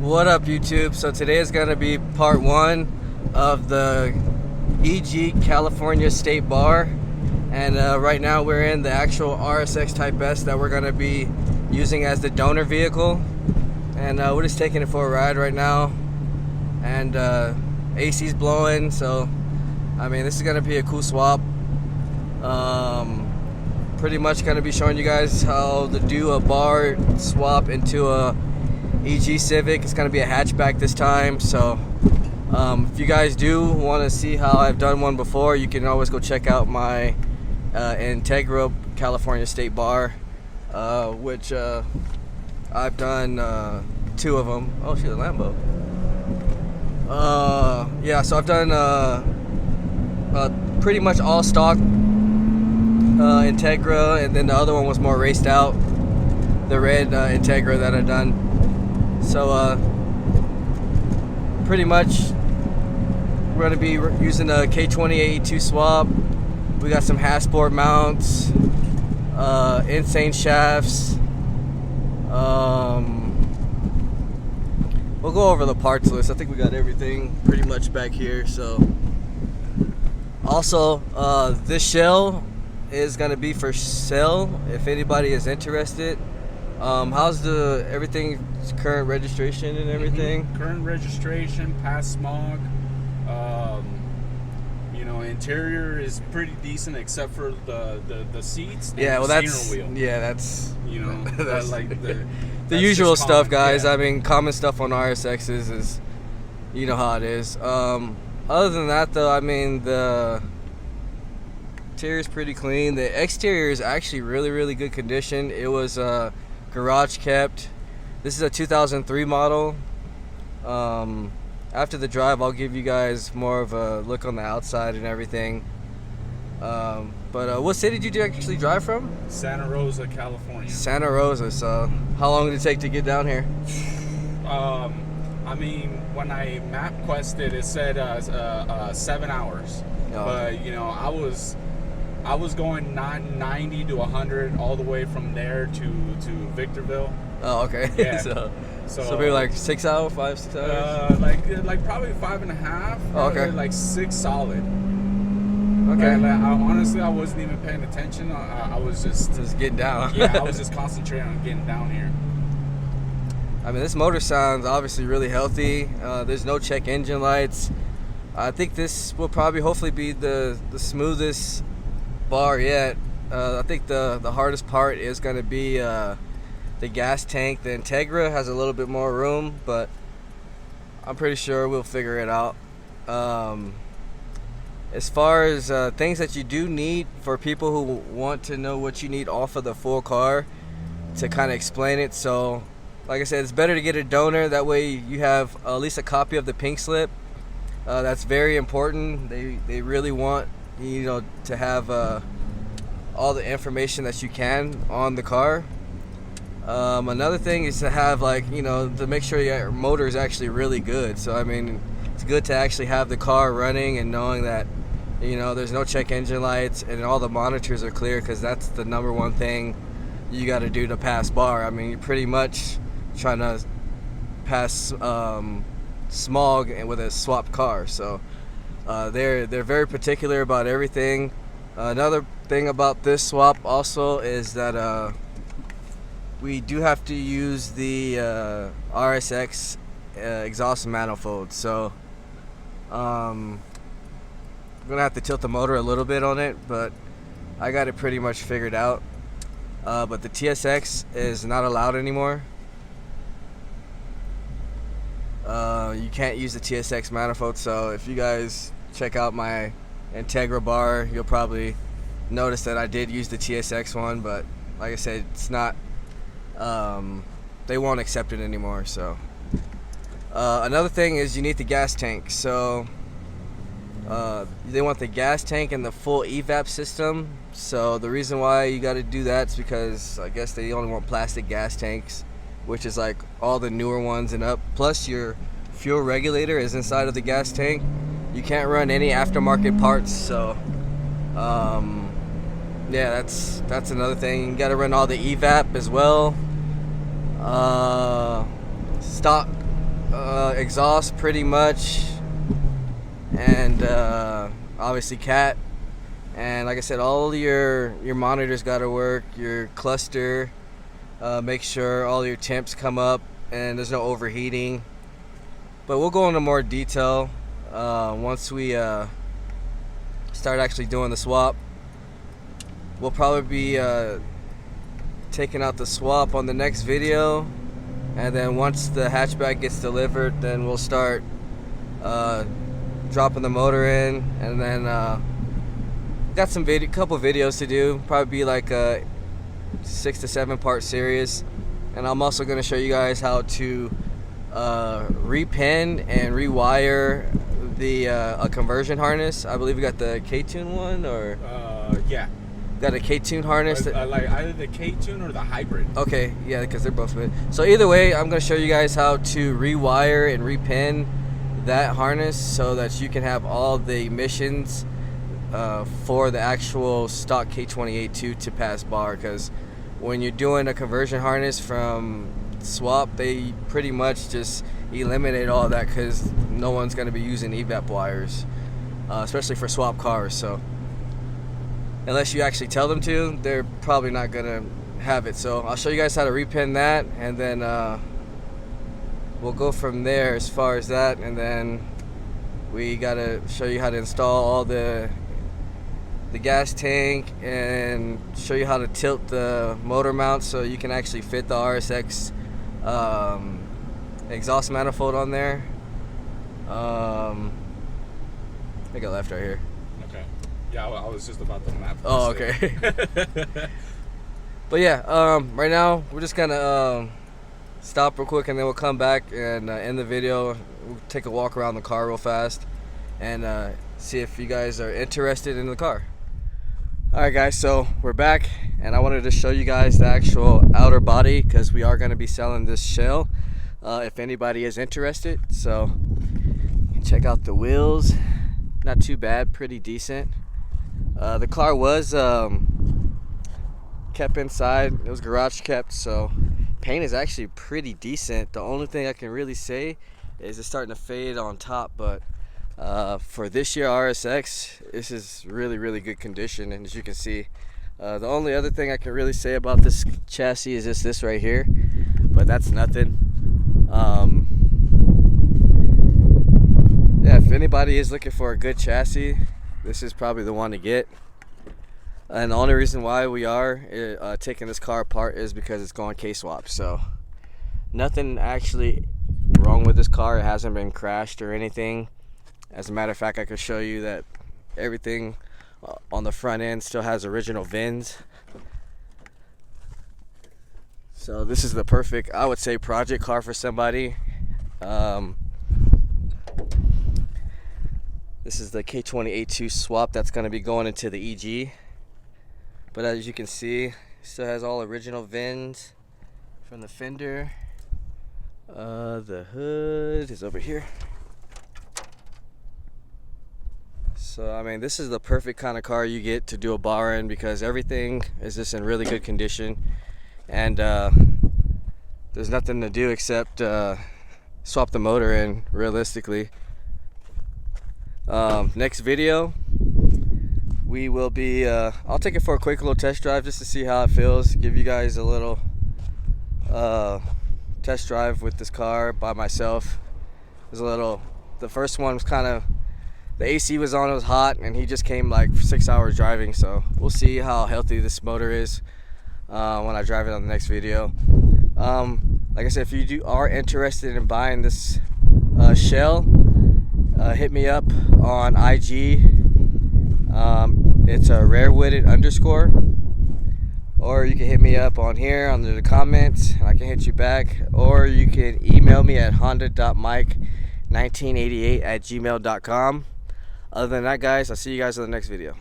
What up, YouTube? So today is going to be part one of the EG California State Bar, and right now we're in the actual RSX Type S that we're going to be using as the donor vehicle, and we're just taking it for a ride right now, and AC's blowing, so I mean this is going to be a cool swap. Pretty much going to be showing you guys how to do a bar swap into a EG Civic. It's going to be a hatchback this time, so if you guys do want to see how I've done one before, you can always go check out my Integra California State Bar, which I've done 2 of them. Oh shit, a Lambo. Yeah, so I've done pretty much all stock Integra, and then the other one was more raced out, the red Integra that I've done. So pretty much we're going to be using a k20a2 swap. We got some Hasport mounts, insane shafts. We'll go over the parts list. I think we got everything pretty much back here. So also this shell is going to be for sale if anybody is interested. How's the everything, current registration and everything? Current registration, past smog. You know, interior is pretty decent except for the seats. Yeah, well that's wheel. Yeah, that's, you know, that's like the usual stuff, guys. Yeah. I mean, common stuff on RSXs is, you know how it is. Other than that, though, I mean the interior is pretty clean. The exterior is actually really good condition. It was garage kept. This is a 2003 model. After the drive, I'll give you guys more of a look on the outside and everything. But what city did you actually drive from? Santa Rosa, California. Santa Rosa. So how long did it take to get down here? I mean, when I map quested, it said 7 hours. Oh. But you know, I was going 90 to 100 all the way from there to Victorville. Oh, okay. Yeah. so maybe like 6 hours, 5-6 hours. Like probably 5.5. Oh, okay. Like 6 solid. Okay. Like, honestly, I wasn't even paying attention. I was just getting down. Yeah, I was just concentrating on getting down here. I mean, this motor sounds obviously really healthy. There's no check engine lights. I think this will probably hopefully be the smoothest bar yet. I think the hardest part is going to be the gas tank. The Integra has a little bit more room, but I'm pretty sure we'll figure it out. As far as things that you do need for people who want to know what you need off of the full car, to kind of explain it. So like I said, it's better to get a donor, that way you have at least a copy of the pink slip. That's very important. They really want, you know, to have all the information that you can on the car. Another thing is to have, like, you know, to make sure your motor is actually really good. So I mean, it's good to actually have the car running and knowing that, you know, there's no check engine lights and all the monitors are clear, because that's the #1 thing you got to do to pass bar. I mean, you're pretty much trying to pass smog with a swapped car. So they're very particular about everything. Another thing about this swap also is that we do have to use the RSX exhaust manifold. So I'm gonna have to tilt the motor a little bit on it, but I got it pretty much figured out. But the TSX is not allowed anymore. You can't use the TSX manifold, so if you guys check out my Integra bar, you'll probably notice that I did use the TSX one, but like I said, it's not, they won't accept it anymore. So another thing is you need the gas tank. So they want the gas tank and the full evap system. So the reason why you got to do that is because I guess they only want plastic gas tanks, which is like all the newer ones and up. Plus your fuel regulator is inside of the gas tank. You can't run any aftermarket parts. So yeah, that's another thing. You got to run all the evap as well. Stock exhaust pretty much, and obviously cat. And like I said, all your monitors got to work, your cluster, make sure all your temps come up and there's no overheating. But we'll go into more detail once we start actually doing the swap. We'll probably be taking out the swap on the next video, and then once the hatchback gets delivered, then we'll start dropping the motor in, and then got some couple videos to do. Probably be like a 6 to 7 part series, and I'm also going to show you guys how to repin and rewire the a conversion harness. I believe we got the K-tune one, or yeah, got a K-tune harness. Like either the K-tune or the hybrid. Okay, yeah, because they're both good. So either way, I'm going to show you guys how to rewire and repin that harness so that you can have all the emissions for the actual stock k20a2 to pass bar. Because when you're doing a conversion harness from swap, they pretty much just eliminate all that because no one's going to be using evap wires, especially for swap cars. So unless you actually tell them to, they're probably not going to have it. So I'll show you guys how to repin that, and then we'll go from there as far as that. And then we got to show you how to install all the gas tank and show you how to tilt the motor mount so you can actually fit the RSX exhaust manifold on there. I think I left right here. Okay. Yeah, I was just about to map. Oh, okay. But yeah, right now we're just gonna stop real quick, and then we'll come back and end the video. We'll take a walk around the car real fast and see if you guys are interested in the car. Alright guys, so we're back, and I wanted to show you guys the actual outer body because we are going to be selling this shell if anybody is interested. So check out the wheels, not too bad, pretty decent. The car was kept inside, it was garage kept, so paint is actually pretty decent. The only thing I can really say is it's starting to fade on top, but for this year RSX, this is really good condition. And as you can see, the only other thing I can really say about this chassis is just this right here, but that's nothing. Yeah, if anybody is looking for a good chassis, this is probably the one to get. And the only reason why we are taking this car apart is because it's going K-swap. So nothing actually wrong with this car. It hasn't been crashed or anything. As a matter of fact, I can show you that everything on the front end still has original VINs. So this is the perfect, I would say, project car for somebody. This is the k20a2 swap that's going to be going into the EG. But as you can see, it still has all original VINs from the fender. The hood is over here. So I mean, this is the perfect kind of car you get to do a bar in because everything is just in really good condition, and there's nothing to do except swap the motor in realistically. Next video we will be I'll take it for a quick little test drive just to see how it feels, give you guys a little test drive with this car by myself. The first one was kind of, the AC was on, it was hot, and he just came like 6 hours driving, so we'll see how healthy this motor is when I drive it on the next video. Like I said, if you are interested in buying this shell, hit me up on IG. It's a rarewooded _ or you can hit me up on here under the comments and I can hit you back, or you can email me at honda.mike1988@gmail.com. Other than that, guys, I'll see you guys in the next video.